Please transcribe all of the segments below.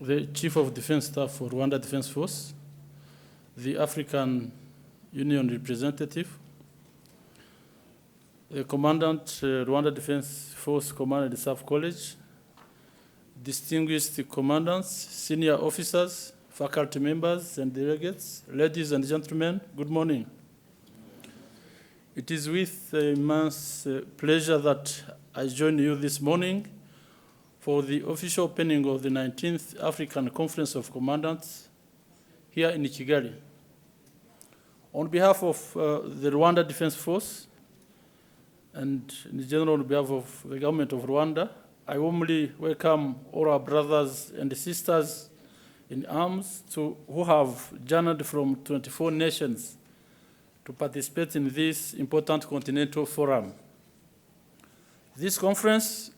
the Chief of Defense Staff for Rwanda Defence Force, the African Union representative, the Commandant, Rwanda Defence Force Command and Staff College, distinguished commandants, senior officers, faculty members and delegates, ladies and gentlemen, good morning. It is with immense pleasure that I join you this morning for the official opening of the 19th African Conference of Commandants here in Kigali. On behalf of the Rwanda Defence Force and in general on behalf of the government of Rwanda, I warmly welcome all our brothers and sisters in arms who have journeyed from 24 nations to participate in this important continental forum. This conference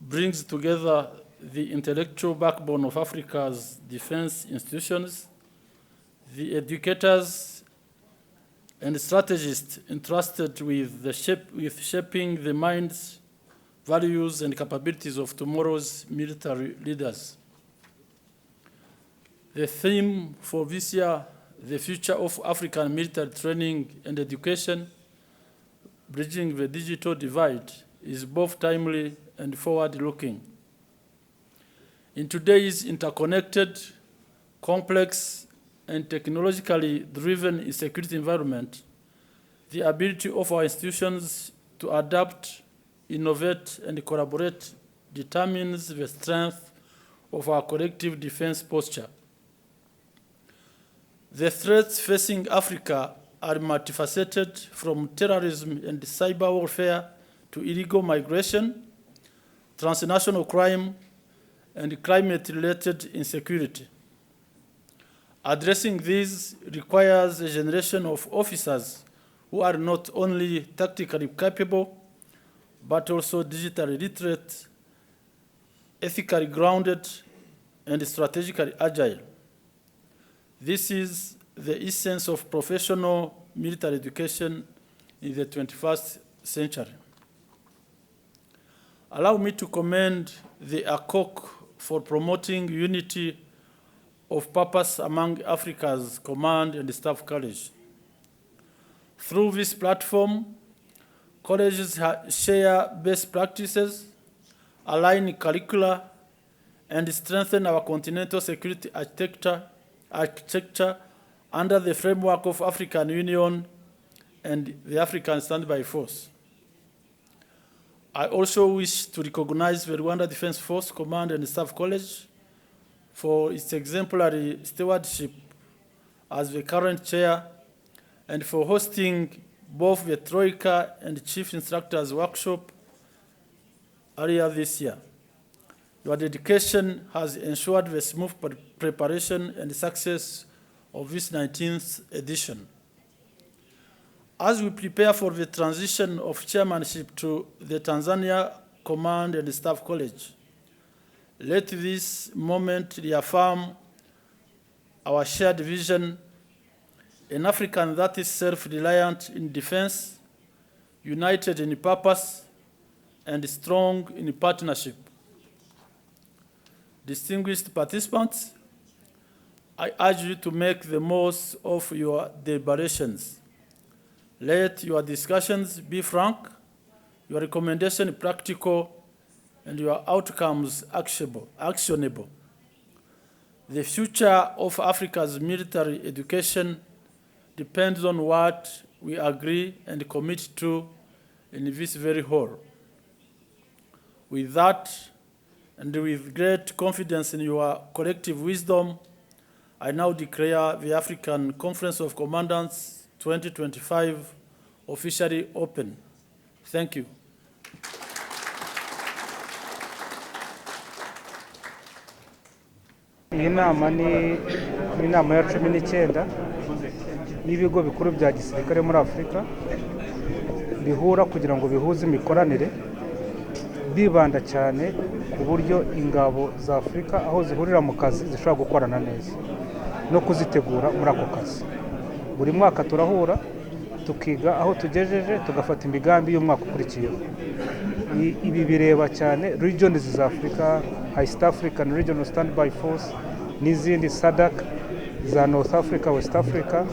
brings together the intellectual backbone of Africa's defense institutions, the educators and strategists entrusted with shaping the minds, values, and capabilities of tomorrow's military leaders. The theme for this year, the future of African military training and education, bridging the digital divide, is both timely and forward-looking. In today's interconnected, complex, and technologically driven security environment, the ability of our institutions to adapt, innovate, and collaborate determines the strength of our collective defense posture. The threats facing Africa are multifaceted, from terrorism and cyber warfare to illegal migration, transnational crime, and climate-related insecurity. Addressing these requires a generation of officers who are not only tactically capable, but also digitally literate, ethically grounded, and strategically agile. This is the essence of professional military education in the 21st century. Allow me to commend the ACOC for promoting unity of purpose among Africa's command and staff college. Through this platform, colleges share best practices, align curricula, and strengthen our continental security architecture under the framework of African Union and the African Standby Force. I also wish to recognize the Rwanda Defence Force Command and Staff College for its exemplary stewardship as the current chair and for hosting both the Troika and Chief Instructors Workshop earlier this year. Your dedication has ensured the smooth preparation and success of this 19th edition. As we prepare for the transition of chairmanship to the Tanzania Command and Staff College, let this moment reaffirm our shared vision, an African that is self-reliant in defense, united in purpose, and strong in partnership. Distinguished participants, I urge you to make the most of your deliberations. Let your discussions be frank, your recommendation practical, and your outcomes actionable. The future of Africa's military education depends on what we agree and commit to in this very hall. With that, and with great confidence in your collective wisdom, I now declare the African Conference of Commandants 2025 officially open. Thank you. Iyi nama ni inama ya 19 n'ibigo bikuru bya gisirikare muri Afrika bihura kugira ngo bihuze imikoranire bibanda cyane ku buryo ingabo za Afrika aho zihurira mu kazi zishobora gukorana neza no kuzitegura muri ako kazi. Buri mwaka turahura tukiga aho tugejeje tugafata imigambi y'umwaka ukurikiyeho. Ibi bireba cyane regions za Africa, East African Regional Standby Force n'izindi SADC za North Africa, West Africa,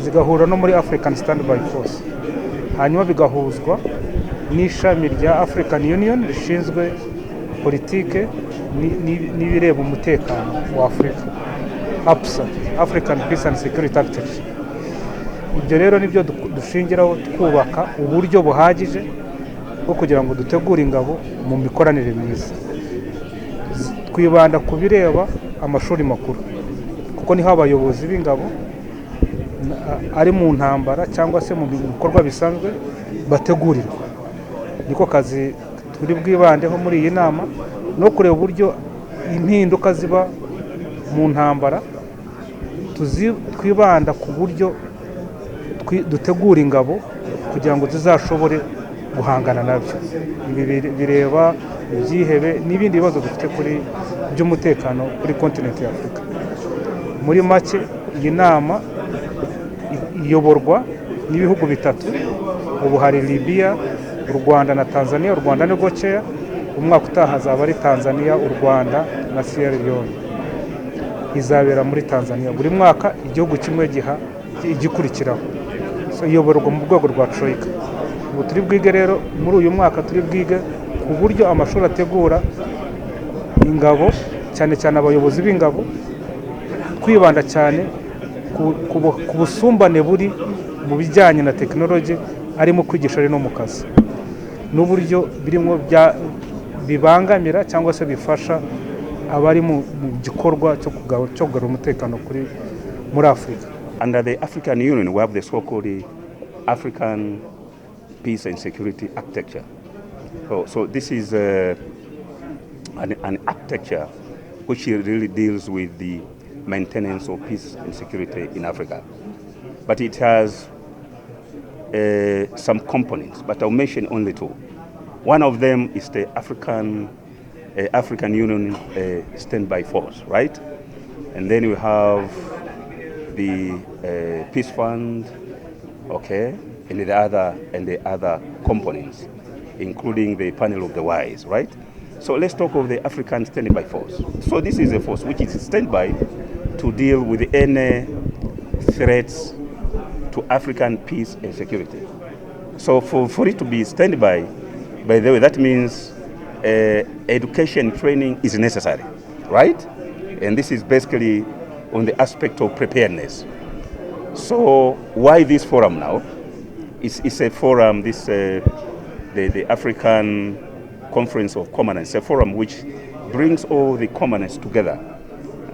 zigahura no muri African Standby Force, hanyuma bigahuzwa n'ishami rya African Union rishinzwe politike n'ibireba umutekano wa Afrika, APSA, African Peace and Security Architecture. Ibyo rero nibyo dushingiraho twubaka uburyo buhagije bwo kugira ngo dutegure ingabo mu mikoranire myiza. Twibanda ku bireba amashuri makuru, kuko niho abayobozi b'ingabo ari mu ntambara cyangwa se mu bikorwa bisanzwe bategurirwa. Niko kazi turi bwibandeho muri iyi nama, no kureba uburyo impinduka ziba mu ntambara twibanda ku buryo dutegura ingabo kugira ngo zizashobore guhangana nabyo. Ibi bireba ibyihebe n'ibindi bibazo dufite kuri by'umutekano kuri kontinenti ya Afurika. Muri make iyi nama iyoborwa n'ibihugu bitatu. Ubu hari Libya, u Rwanda na Tanzania. U Rwanda ni goceya, umwaka utaha hazaba ari Tanzania, u Rwanda na Sierra Leone. Izabera muri Tanzania buri mwaka, igihugu kimwe igikurikiraho. So iyoborwa mu rwego rwa Troika. Ubu turi bwige rero muri uyu mwaka turi bwige ku buryo amashuri ategura ingabo, cyane cyane abayobozi b'ingabo, kwibanda cyane ku busumbane buri mu bijyanye na tekinoloji, arimo kwigisha ari no mu kazi, n'uburyo birimo bibangamira cyangwa se bifasha abari mu gikorwa cyo kugarura umutekano muri Afurika. Under the African Union, we have the so-called African Peace and Security Architecture. So this is an architecture which really deals with the maintenance of peace and security in Africa. But it has some components, but I'll mention only two. One of them is the African Union Standby Force, right? And then we have the Peace Fund, okay, and the other components, including the Panel of the Wise, right? So let's talk of the African Standby Force. So this is a force which is standby to deal with any threats to African peace and security. So for it to be standby, by the way, that means education training is necessary, right? And this is basically on the aspect of preparedness. So why this forum now? It's a forum, the African Conference of Commandants, a forum which brings all the commandants together,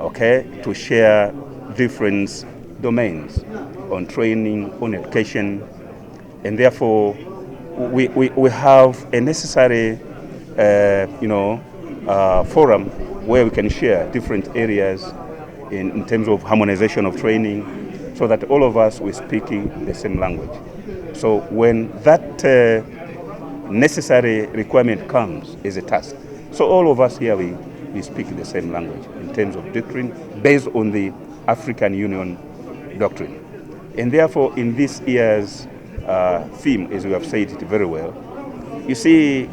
okay, to share different domains on training, on education, and therefore we have a necessary, forum where we can share different areas in terms of harmonization of training, so that all of us will speak the same language. So when that necessary requirement comes as a task, so all of us here, we speak the same language in terms of doctrine based on the African Union doctrine. And therefore, in this year's theme, as we have said it very well, you see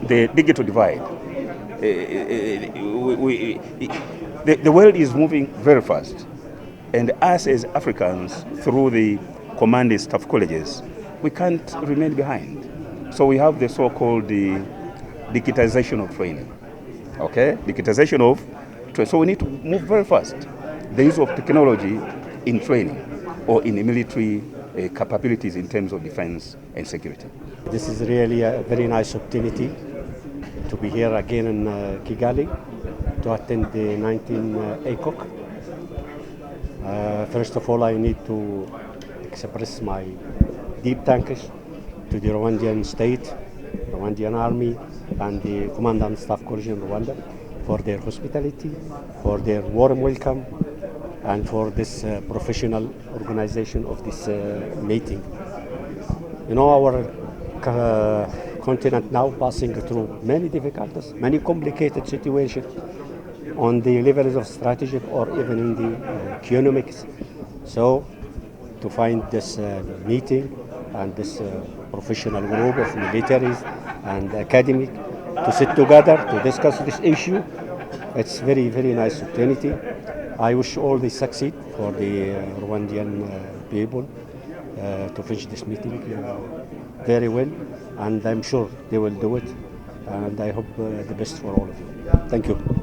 the digital divide. The world is moving very fast, and us as Africans, through the command staff colleges, we can't remain behind. So we have the so-called digitization of training, okay? Digitization of training. So we need to move very fast. The use of technology in training or in the military capabilities in terms of defense and security. This is really a very nice opportunity to be here again in Kigali to attend the 19th ACOC. First of all, I need to express my deep thanks to the Rwandan state, Rwandan army, and the Commandant Staff College in Rwanda for their hospitality, for their warm welcome, and for this professional organization of this meeting. You know, our continent now passing through many difficulties, many complicated situations on the levels of strategic or even in the economics. So to find this meeting and this professional group of militaries and academic to sit together to discuss this issue. It's very, very nice opportunity. I wish all this succeed for the Rwandan people to finish this meeting very well, and I'm sure they will do it, and I hope the best for all of you. Thank you.